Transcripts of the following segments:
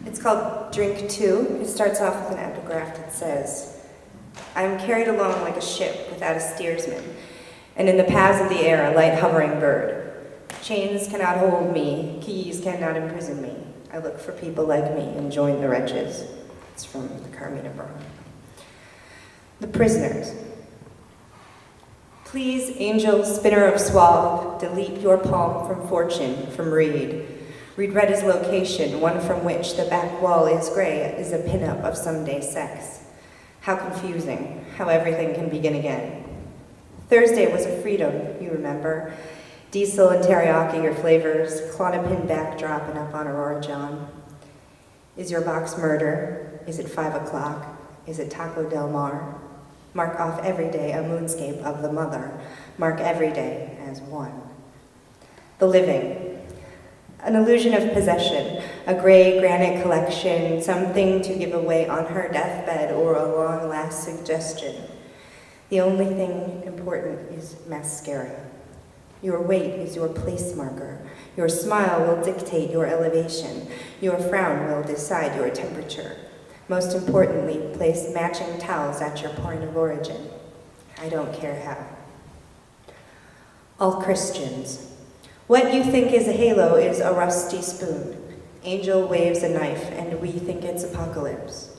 It's called Drink Two. It starts off with an epigraph that says, I am carried along like a ship without a steersman, and in the paths of the air a light hovering bird. Chains cannot hold me, keys cannot imprison me. I look for people like me and join the wretches. It's from the Carmina Burana. The prisoners. Please, angel, spinner of suave, delete your palm from fortune, from reed. Read Retta's location, one from which the back wall is gray, is a pinup of someday sex. How confusing, how everything can begin again. Thursday was a freedom, you remember. Diesel and teriyaki are flavors, Klonopin backdrop and up on Aurora John. Is your box murder? Is it 5 o'clock? Is it Taco Del Mar? Mark off every day a moonscape of the mother. Mark every day as one. The living. An illusion of possession, a gray granite collection, something to give away on her deathbed or a long last suggestion. The only thing important is mascara. Your weight is your place marker. Your smile will dictate your elevation. Your frown will decide your temperature. Most importantly, place matching towels at your point of origin. I don't care how. All Christians. What you think is a halo is a rusty spoon. Angel waves a knife, and we think it's apocalypse.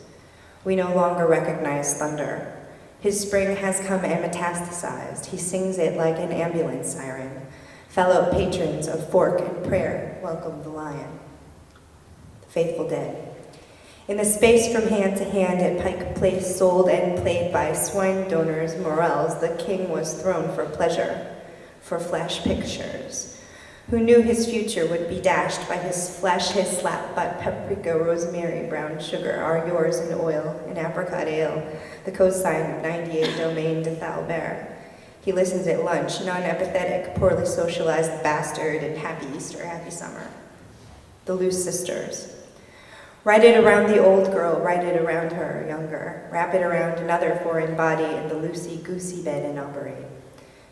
We no longer recognize thunder. His spring has come and metastasized. He sings it like an ambulance siren. Fellow patrons of fork and prayer welcome the lion. The faithful dead. In the space from hand to hand at Pike Place, sold and played by swine donors, morels, the king was thrown for pleasure, for flash pictures. Who knew his future would be dashed by his flesh, his slap butt, paprika, rosemary, brown sugar, are yours in oil, in apricot ale, the cosign of 98 Domaine de Thalbert. He listens at lunch, non-empathetic, poorly socialized bastard, and happy Easter, happy summer. The loose sisters. Write it around the old girl, write it around her, younger. Wrap it around another foreign body in the loosey-goosey bed and operate.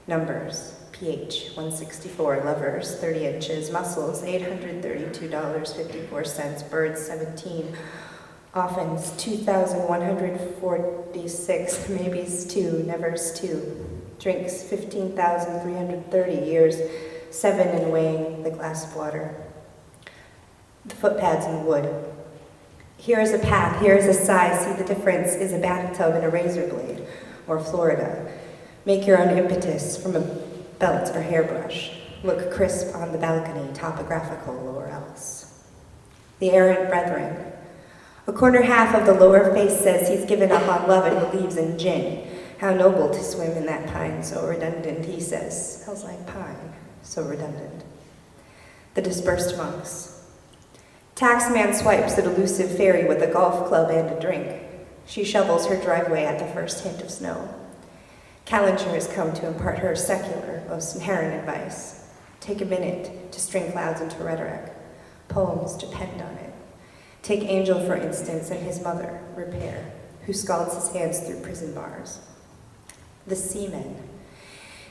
Numbers. pH, 164, lovers, 30 inches, muscles, $832.54, birds, 17, offens, 2,146, maybes 2, nevers 2, drinks, 15,330, years, 7 and weighing the glass of water. The footpads in wood. Here is a path, here is a size, see the difference is a bathtub and a razor blade, or Florida. Make your own impetus from a belt or hairbrush. Look crisp on the balcony, topographical or else. The errant brethren. A corner half of the lower face says he's given up on love and believes in gin. How noble to swim in that pine, so redundant, he says. Smells like pine, so redundant. The dispersed monks. Taxman swipes at elusive ferry with a golf club and a drink. She shovels her driveway at the first hint of snow. Callinger has come to impart her secular, most inherent advice. Take a minute to string clouds into rhetoric. Poems depend on it. Take Angel, for instance, and his mother, Repair, who scalds his hands through prison bars. The seamen.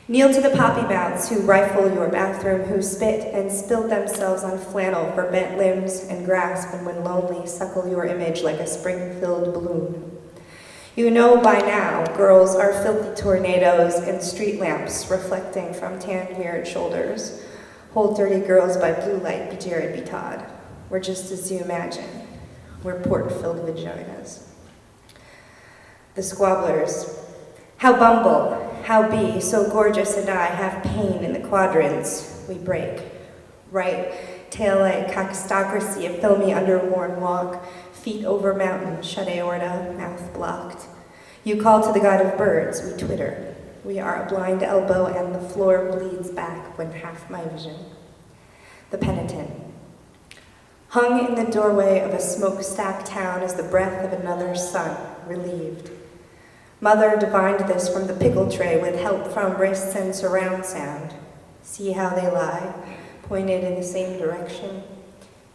Kneel to the poppy mouths who rifle your bathroom, who spit and spill themselves on flannel for bent limbs and grasp, and when lonely, suckle your image like a spring-filled balloon. You know by now, girls are filthy tornadoes and street lamps reflecting from tan-mirrored shoulders. Hold dirty girls by blue light, be Jared, be Todd. We're just as you imagine. We're port-filled vaginas. The squabblers. How bumble, how be, so gorgeous and I have pain in the quadrants. We break. Right, tail-light cockstocracy, a filmy underworn walk. Feet over mountain, shut aorta, mouth blocked. You call to the god of birds, we twitter. We are a blind elbow and the floor bleeds back when half my vision. The penitent. Hung in the doorway of a smokestack town is the breath of another sun, relieved. Mother divined this from the pickle tray with help from wrists and surround sound. See how they lie, pointed in the same direction.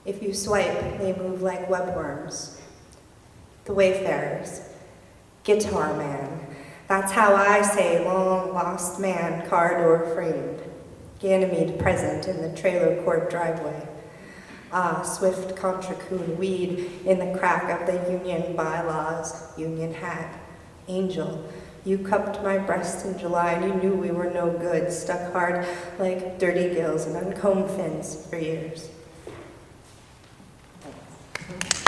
If you swipe, they move like webworms. The wayfarers. Guitar man. That's how I say long lost man, car door framed. Ganymede present in the trailer court driveway. Ah, swift contra coon weed in the crack of the union bylaws, union hat. Angel, you cupped my breast in July and you knew we were no good, stuck hard like dirty gills and uncombed fins for years. Thanks.